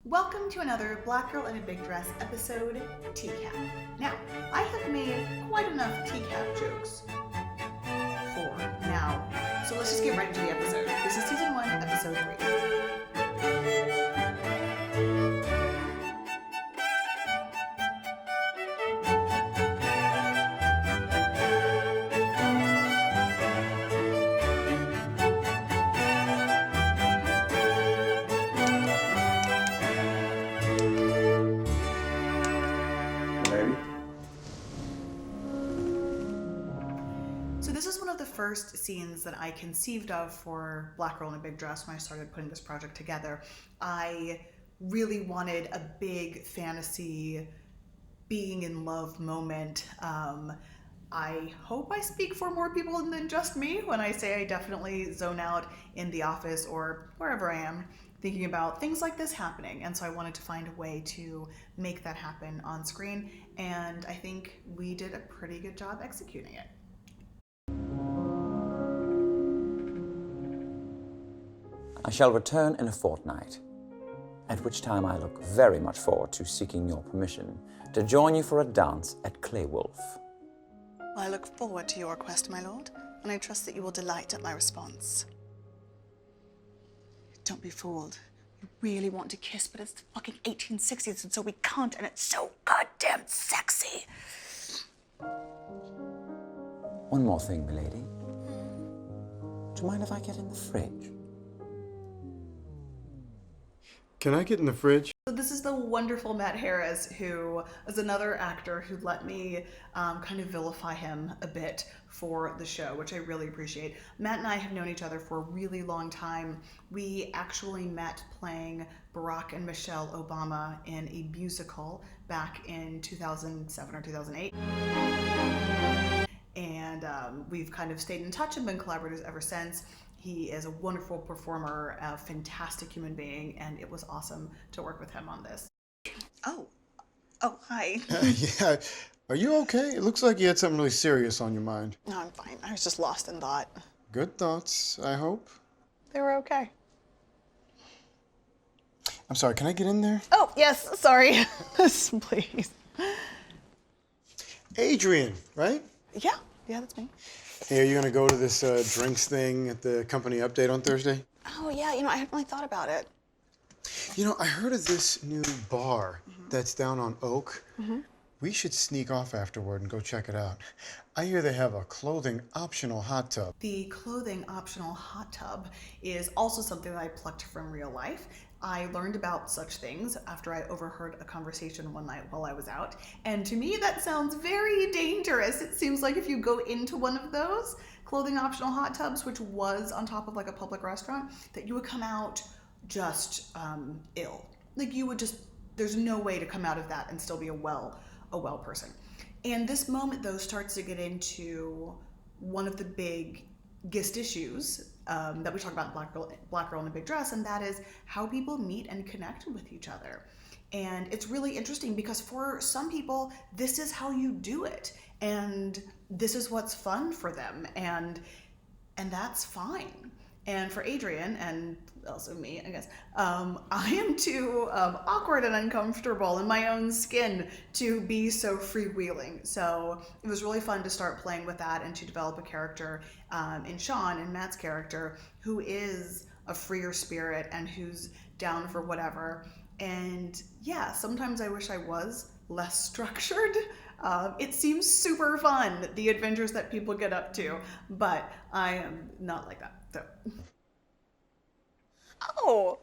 Welcome to another Black Girl in a Big Dress episode, Teacap. Now, I have made quite enough Teacap jokes for now, so let's just get right into the episode. This is season 1, episode 3. So this is one of the first scenes that I conceived of for Black Girl in a Big Dress when I started putting this project together. I really wanted a big fantasy being in love moment. I hope I speak for more people than just me when I say I definitely zone out in the office or wherever I am thinking about things like this happening. And so I wanted to find a way to make that happen on screen. And I think we did a pretty good job executing it. I shall return in a fortnight, at which time I look very much forward to seeking your permission to join you for a dance at Claywolf. I look forward to your request, my lord, and I trust that you will delight at my response. Don't be fooled. You really want to kiss, but it's the fucking 1860s, and so we can't, and it's so goddamn sexy. One more thing, milady. Do you mind if I get in the fridge? Can I get in the fridge? So this is the wonderful Matt Harris, who is another actor who let me kind of vilify him a bit for the show, which I really appreciate. Matt and I have known each other for a really long time. We actually met playing Barack and Michelle Obama in a musical back in 2007 or 2008. And we've kind of stayed in touch and been collaborators ever since. He is a wonderful performer, a fantastic human being, and it was awesome to work with him on this. Oh, hi. Yeah. Are you okay? It looks like you had something really serious on your mind. No, I'm fine. I was just lost in thought. Good thoughts, I hope. They were okay. I'm sorry, can I get in there? Oh, yes, sorry. Please. Adrian, right? Yeah, that's me. Hey, are you gonna go to this drinks thing at the company update on Thursday? Oh, yeah, I hadn't really thought about it. I heard of this new bar that's down on Oak. We should sneak off afterward and go check it out. I hear they have a clothing optional hot tub. The clothing optional hot tub is also something that I plucked from real life. I learned about such things after I overheard a conversation one night while I was out. And to me, that sounds very dangerous. It seems like if you go into one of those clothing optional hot tubs, which was on top of like a public restaurant, that you would come out just ill. Like you would just, there's no way to come out of that and still be a well person. And this moment though starts to get into one of the biggest issues that we talk about in Black Girl in a Big Dress, and that is how people meet and connect with each other. And it's really interesting because for some people, this is how you do it, and this is what's fun for them, and that's fine. And for Adrian, and also me, I guess, I am too awkward and uncomfortable in my own skin to be so freewheeling. So it was really fun to start playing with that and to develop a character in Sean, and Matt's character, who is a freer spirit and who's down for whatever. And yeah, sometimes I wish I was less structured. It seems super fun, the adventures that people get up to, but I am not like that. So. Oh,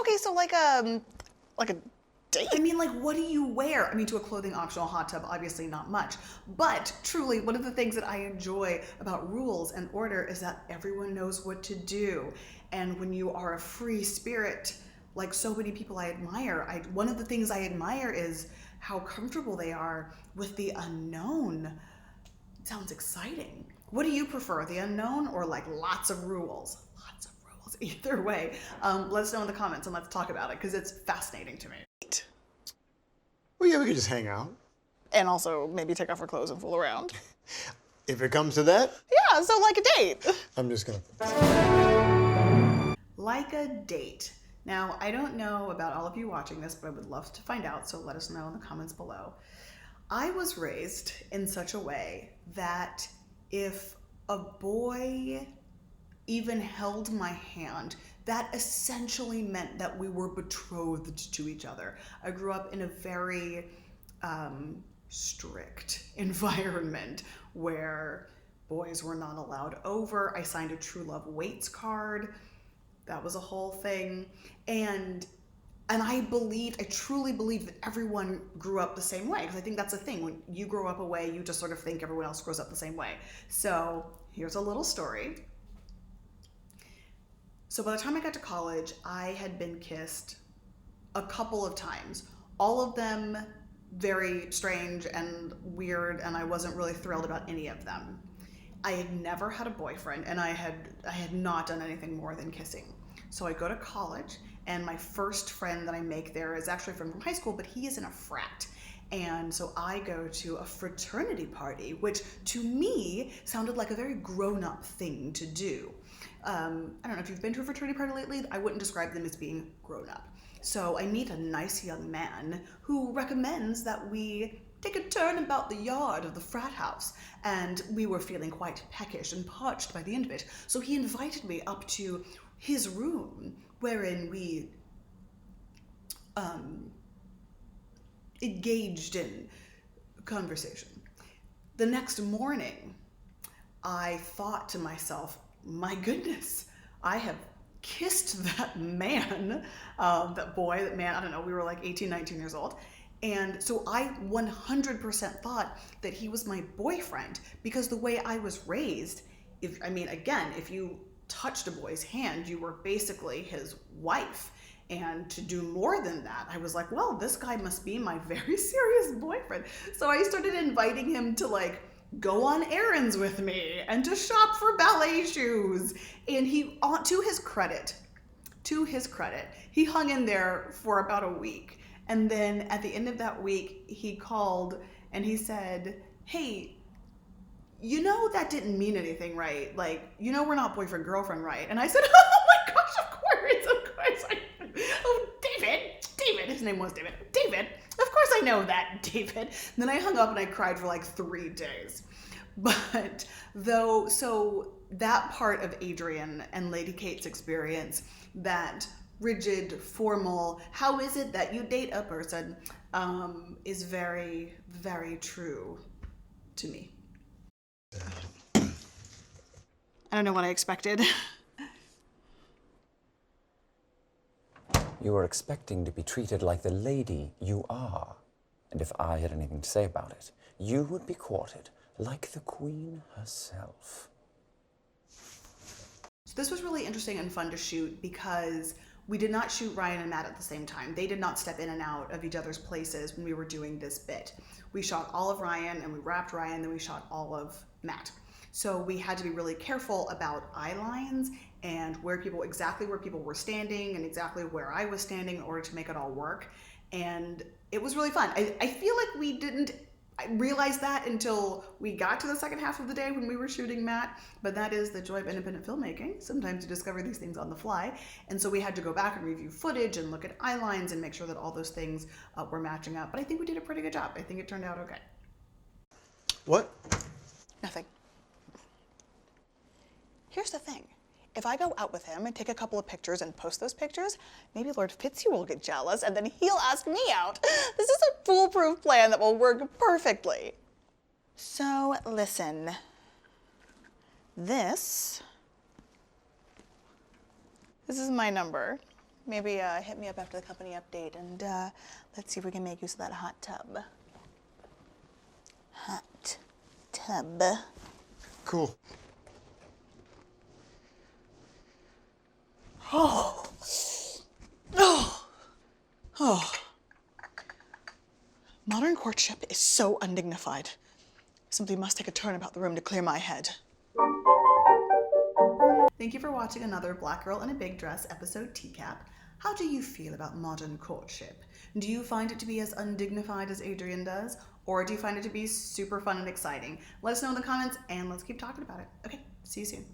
okay. So like a date? I mean, like, what do you wear? I mean, to a clothing optional hot tub, obviously not much. But truly, one of the things that I enjoy about rules and order is that everyone knows what to do. And when you are a free spirit, like so many people I admire, one of the things I admire is how comfortable they are with the unknown. It sounds exciting. What do you prefer, the unknown or like lots of rules? Lots of rules, either way. Let us know in the comments and let's talk about it because it's fascinating to me. Well, yeah, we could just hang out. And also maybe take off our clothes and fool around. If it comes to that. Yeah, so like a date. I'm just gonna. Like a date. Now, I don't know about all of you watching this, but I would love to find out, so let us know in the comments below. I was raised in such a way that if a boy even held my hand, that essentially meant that we were betrothed to each other. I grew up in a very strict environment where boys were not allowed over. I signed a True Love Waits card. That was a whole thing. And I truly believe that everyone grew up the same way, because I think that's the thing. When you grow up a way, you just sort of think everyone else grows up the same way. So here's a little story. So by the time I got to college, I had been kissed a couple of times, all of them very strange and weird, and I wasn't really thrilled about any of them. I had never had a boyfriend, and I had not done anything more than kissing. So I go to college, and my first friend that I make there is actually from high school, but he is in a frat. And so I go to a fraternity party, which to me sounded like a very grown-up thing to do. I don't know if you've been to a fraternity party lately. I wouldn't describe them as being grown-up. So I meet a nice young man who recommends that we take a turn about the yard of the frat house, and we were feeling quite peckish and parched by the end of it. So he invited me up to his room, wherein we engaged in conversation. The next morning, I thought to myself, my goodness, I have kissed that man, that man, I don't know, we were like 18, 19 years old. And so I 100% thought that he was my boyfriend, because the way I was raised, if you touched a boy's hand, you were basically his wife. And to do more than that, I was like, well, this guy must be my very serious boyfriend. So I started inviting him to like go on errands with me and to shop for ballet shoes. And he, to his credit, he hung in there for about a week. And then at the end of that week, he called and he said, hey, you know that didn't mean anything, right? Like, you know we're not boyfriend, girlfriend, right? And I said, oh my gosh, of course. Oh, David, his name was David. David, of course I know that, David. And then I hung up and I cried for like 3 days. But so that part of Adrian and Lady Kate's experience, that rigid, formal, how is it that you date a person, is very, very true to me. I don't know what I expected. You were expecting to be treated like the lady you are. And if I had anything to say about it, you would be courted like the queen herself. So this was really interesting and fun to shoot, because we did not shoot Ryan and Matt at the same time. They did not step in and out of each other's places when we were doing this bit. We shot all of Ryan and we wrapped Ryan, then we shot all of Matt. So we had to be really careful about eye lines and exactly where people were standing and exactly where I was standing in order to make it all work. And it was really fun. I feel like we didn't realize that until we got to the second half of the day when we were shooting Matt, but that is the joy of independent filmmaking. Sometimes you discover these things on the fly. And so we had to go back and review footage and look at eye lines and make sure that all those things were matching up. But I think we did a pretty good job. I think it turned out okay. What? Nothing. Here's the thing. If I go out with him and take a couple of pictures and post those pictures, maybe Lord Fitzhugh will get jealous and then he'll ask me out. This is a foolproof plan that will work perfectly. So listen, this is my number. Maybe hit me up after the company update and let's see if we can make use of that hot tub. Hot tub. Cool. Oh. Modern courtship is so undignified. Simply must take a turn about the room to clear my head. Thank you for watching another Black Girl in a Big Dress episode Teacap. How do you feel about modern courtship? Do you find it to be as undignified as Adrian does? Or do you find it to be super fun and exciting? Let us know in the comments and let's keep talking about it. Okay, see you soon.